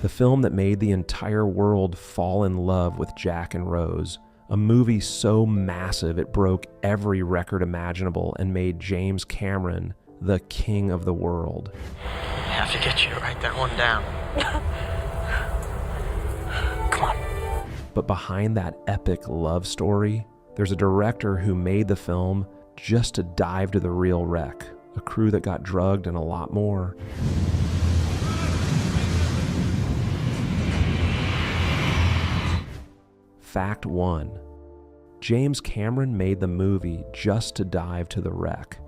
The film that made the entire world fall in love with Jack and Rose. A movie so massive it broke every record imaginable and made James Cameron the king of the world. I have to get you to write that one down. Come on. But behind that epic love story, there's a director who made the film just to dive to the real wreck, a crew that got drugged and a lot more. Fact 1. James Cameron made the movie just to dive to the wreck.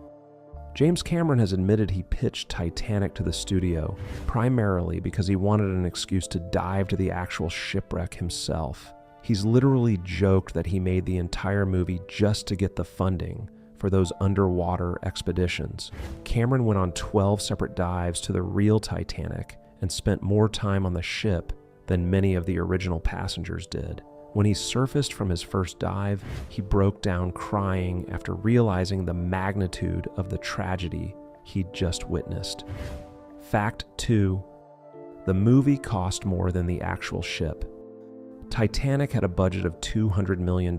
James Cameron has admitted he pitched Titanic to the studio primarily because he wanted an excuse to dive to the actual shipwreck himself. He's literally joked that he made the entire movie just to get the funding for those underwater expeditions. Cameron went on 12 separate dives to the real Titanic and spent more time on the ship than many of the original passengers did. When he surfaced from his first dive, he broke down crying after realizing the magnitude of the tragedy he'd just witnessed. Fact 2. The movie cost more than the actual ship. Titanic had a budget of $200 million,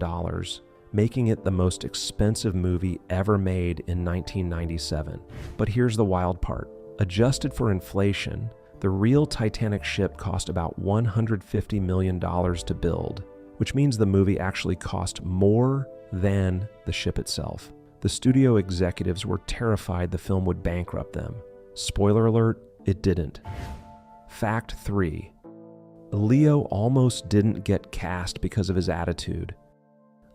making it the most expensive movie ever made in 1997. But here's the wild part. Adjusted for inflation, the real Titanic ship cost about $150 million to build, which means the movie actually cost more than the ship itself. The studio executives were terrified the film would bankrupt them. Spoiler alert, it didn't. Fact 3. Leo almost didn't get cast because of his attitude.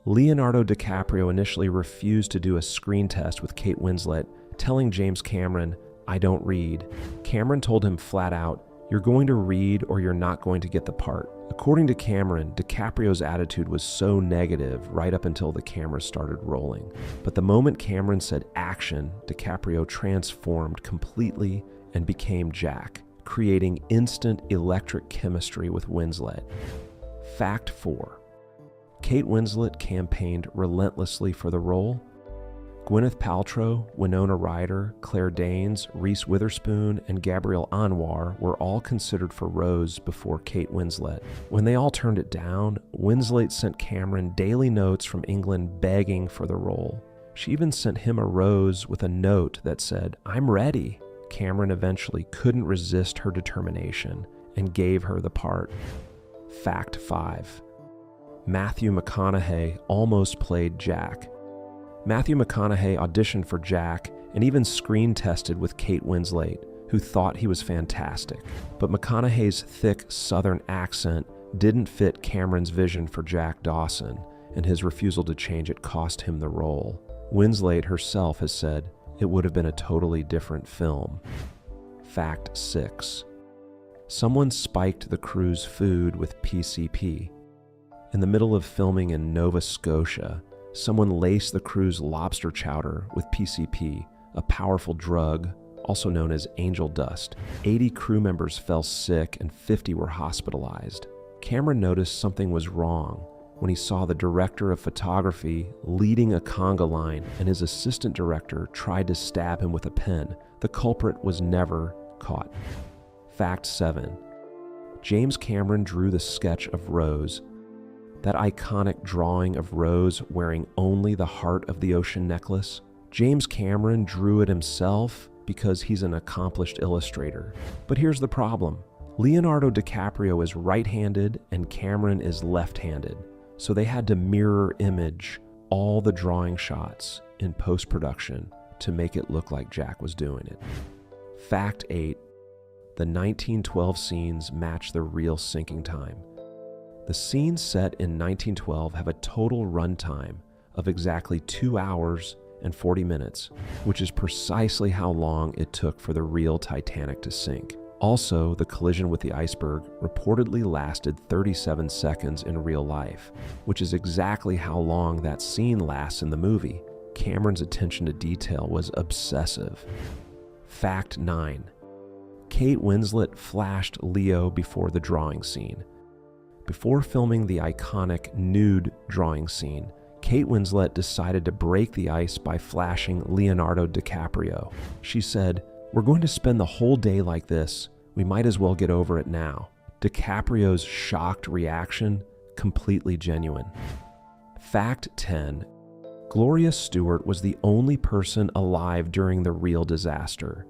Leonardo DiCaprio initially refused to do a screen test with Kate Winslet, telling James Cameron, "I don't read." Cameron told him flat out, "You're going to read or you're not going to get the part." According to Cameron, DiCaprio's attitude was so negative right up until the camera started rolling. But the moment Cameron said action, DiCaprio transformed completely and became Jack, creating instant electric chemistry with Winslet. Fact 4. Kate Winslet campaigned relentlessly for the role. Gwyneth Paltrow, Winona Ryder, Claire Danes, Reese Witherspoon, and Gabrielle Anwar were all considered for Rose before Kate Winslet. When they all turned it down, Winslet sent Cameron daily notes from England begging for the role. She even sent him a rose with a note that said, "I'm ready." Cameron eventually couldn't resist her determination and gave her the part. Fact 5. Matthew McConaughey almost played Jack. Matthew McConaughey auditioned for Jack and even screen tested with Kate Winslet, who thought he was fantastic. But McConaughey's thick Southern accent didn't fit Cameron's vision for Jack Dawson, and his refusal to change it cost him the role. Winslet herself has said it would have been a totally different film. Fact 6. Someone spiked the crew's food with PCP. In the middle of filming in Nova Scotia, someone laced the crew's lobster chowder with PCP, a powerful drug, also known as angel dust. 80 crew members fell sick and 50 were hospitalized. Cameron noticed something was wrong when he saw the director of photography leading a conga line and his assistant director tried to stab him with a pen. The culprit was never caught. Fact 7. James Cameron drew the sketch of Rose, that iconic drawing of Rose wearing only the heart of the ocean necklace. James Cameron drew it himself because he's an accomplished illustrator. But here's the problem. Leonardo DiCaprio is right-handed and Cameron is left-handed, so they had to mirror image all the drawing shots in post-production to make it look like Jack was doing it. Fact 8. The 1912 scenes match the real sinking time. The scenes set in 1912 have a total runtime of exactly 2 hours and 40 minutes, which is precisely how long it took for the real Titanic to sink. Also, the collision with the iceberg reportedly lasted 37 seconds in real life, which is exactly how long that scene lasts in the movie. Cameron's attention to detail was obsessive. Fact 9. Kate Winslet flashed Leo before the drawing scene. Before filming the iconic nude drawing scene, Kate Winslet decided to break the ice by flashing Leonardo DiCaprio. She said, "We're going to spend the whole day like this. We might as well get over it now." DiCaprio's shocked reaction, completely genuine. Fact 10. Gloria Stewart was the only person alive during the real disaster.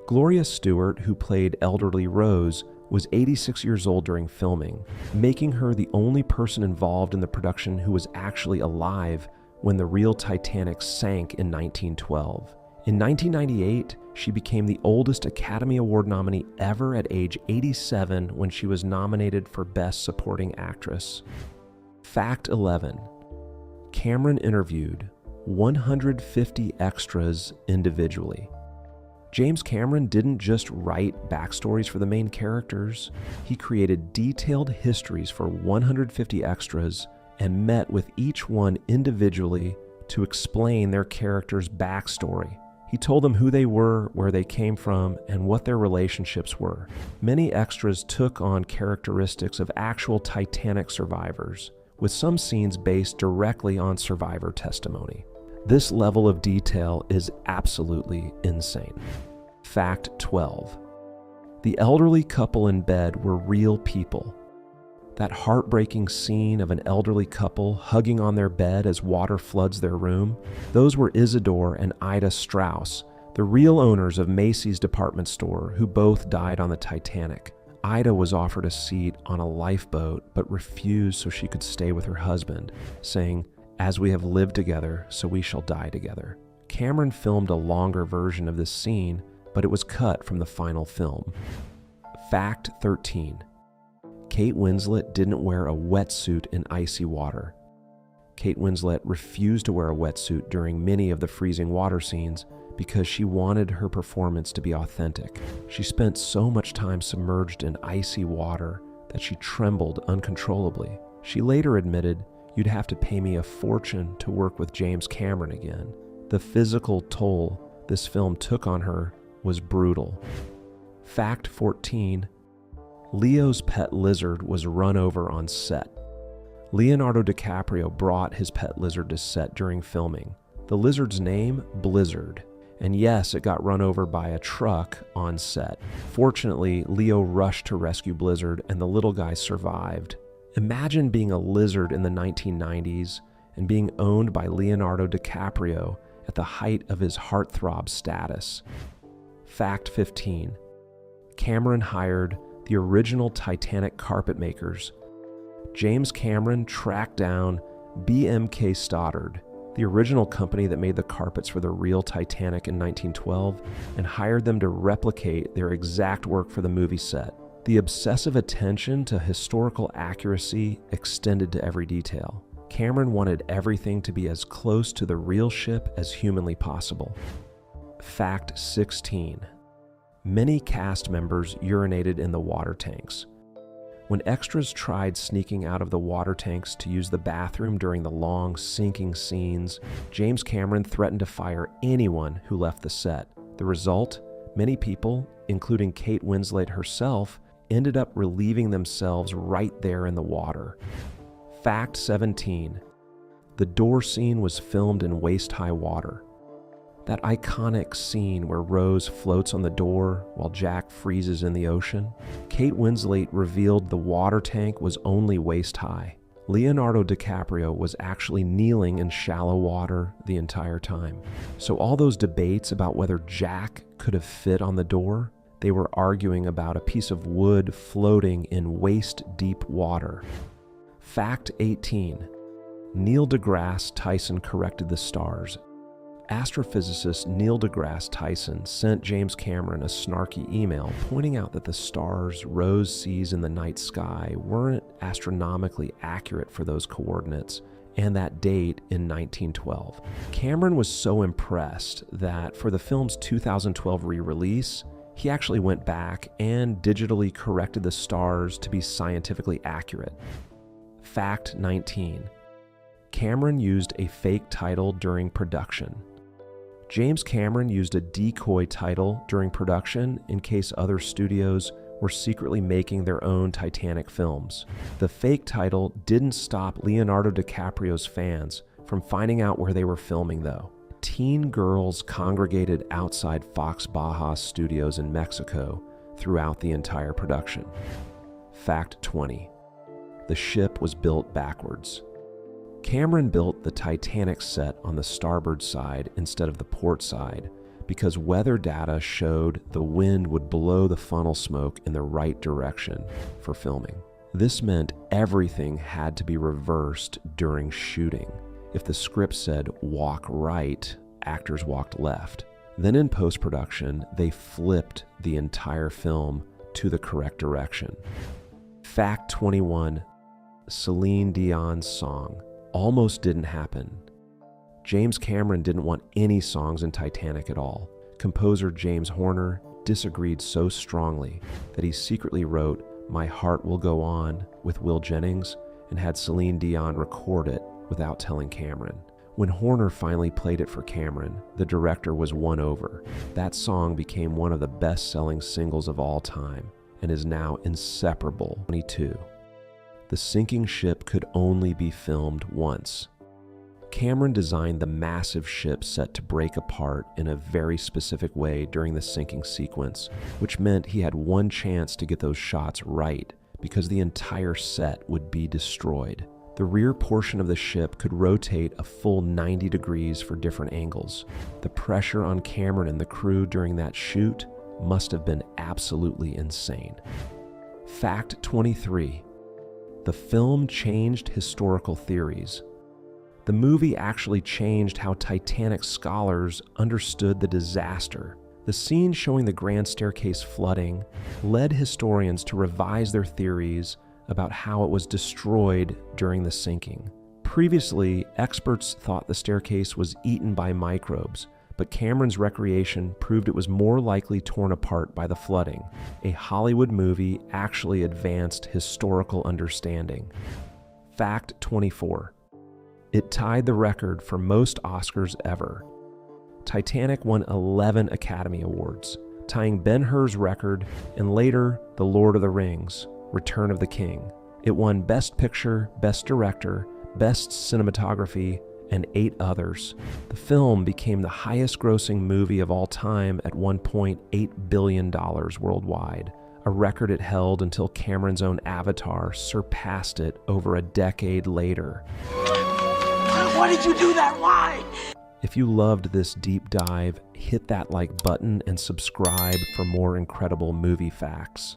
Gloria Stewart, who played elderly Rose, was 86 years old during filming, making her the only person involved in the production who was actually alive when the real Titanic sank in 1912. In 1998, she became the oldest Academy Award nominee ever at age 87 when she was nominated for Best Supporting Actress. Fact 11. Cameron interviewed 150 extras individually. James Cameron didn't just write backstories for the main characters, he created detailed histories for 150 extras and met with each one individually to explain their character's backstory. He told them who they were, where they came from, and what their relationships were. Many extras took on characteristics of actual Titanic survivors, with some scenes based directly on survivor testimony. This level of detail is absolutely insane. Fact 12. The elderly couple in bed were real people. That heartbreaking scene of an elderly couple hugging on their bed as water floods their room, those were Isidore and Ida Strauss, the real owners of Macy's department store, who both died on the Titanic. Ida was offered a seat on a lifeboat but refused so she could stay with her husband, saying, "As we have lived together, so we shall die together." Cameron filmed a longer version of this scene, but it was cut from the final film. Fact 13. Kate Winslet didn't wear a wetsuit in icy water. Kate Winslet refused to wear a wetsuit during many of the freezing water scenes because she wanted her performance to be authentic. She spent so much time submerged in icy water that she trembled uncontrollably. She later admitted, "You'd have to pay me a fortune to work with James Cameron again." The physical toll this film took on her was brutal. Fact 14. Leo's pet lizard was run over on set. Leonardo DiCaprio brought his pet lizard to set during filming. The lizard's name, Blizzard. And yes, it got run over by a truck on set. Fortunately, Leo rushed to rescue Blizzard and the little guy survived. Imagine being a lizard in the 1990s and being owned by Leonardo DiCaprio at the height of his heartthrob status. Fact 15. Cameron hired the original Titanic carpet makers. James Cameron tracked down BMK Stoddard, the original company that made the carpets for the real Titanic in 1912, and hired them to replicate their exact work for the movie set. The obsessive attention to historical accuracy extended to every detail. Cameron wanted everything to be as close to the real ship as humanly possible. Fact 16. Many cast members urinated in the water tanks. When extras tried sneaking out of the water tanks to use the bathroom during the long, sinking scenes, James Cameron threatened to fire anyone who left the set. The result? Many people, including Kate Winslet herself, ended up relieving themselves right there in the water. Fact 17. The door scene was filmed in waist-high water. That iconic scene where Rose floats on the door while Jack freezes in the ocean. Kate Winslet revealed the water tank was only waist-high. Leonardo DiCaprio was actually kneeling in shallow water the entire time. So all those debates about whether Jack could have fit on the door, they were arguing about a piece of wood floating in waist-deep water. Fact 18. Neil deGrasse Tyson corrected the stars. Astrophysicist Neil deGrasse Tyson sent James Cameron a snarky email pointing out that the stars Rose sees in the night sky weren't astronomically accurate for those coordinates and that date in 1912. Cameron was so impressed that for the film's 2012 re-release, he actually went back and digitally corrected the stars to be scientifically accurate. Fact 19. Cameron used a fake title during production. James Cameron used a decoy title during production in case other studios were secretly making their own Titanic films. The fake title didn't stop Leonardo DiCaprio's fans from finding out where they were filming, though. Teen girls congregated outside Fox Baja Studios in Mexico throughout the entire production. Fact 20. The ship was built backwards. Cameron built the Titanic set on the starboard side instead of the port side because weather data showed the wind would blow the funnel smoke in the right direction for filming. This meant everything had to be reversed during shooting. If the script said walk right, actors walked left. Then in post-production, they flipped the entire film to the correct direction. Fact 21. Celine Dion's song almost didn't happen. James Cameron didn't want any songs in Titanic at all. Composer James Horner disagreed so strongly that he secretly wrote My Heart Will Go On with Will Jennings and had Celine Dion record it without telling Cameron. When Horner finally played it for Cameron, the director was won over. That song became one of the best-selling singles of all time and is now inseparable. 22. The sinking ship could only be filmed once. Cameron designed the massive ship set to break apart in a very specific way during the sinking sequence, which meant he had one chance to get those shots right because the entire set would be destroyed. The rear portion of the ship could rotate a full 90 degrees for different angles. The pressure on Cameron and the crew during that shoot must have been absolutely insane. Fact 23. The film changed historical theories. The movie actually changed how Titanic scholars understood the disaster. The scene showing the grand staircase flooding led historians to revise their theories about how it was destroyed during the sinking. Previously, experts thought the staircase was eaten by microbes, but Cameron's recreation proved it was more likely torn apart by the flooding. A Hollywood movie actually advanced historical understanding. Fact 24. It tied the record for most Oscars ever. Titanic won 11 Academy Awards, tying Ben-Hur's record and later The Lord of the Rings, Return of the King. It won Best Picture, Best Director, Best Cinematography, and 8 others. The film became the highest-grossing movie of all time at $1.8 billion worldwide, a record it held until Cameron's own Avatar surpassed it over a decade later. Why did you do that? Why? If you loved this deep dive, hit that like button and subscribe for more incredible movie facts.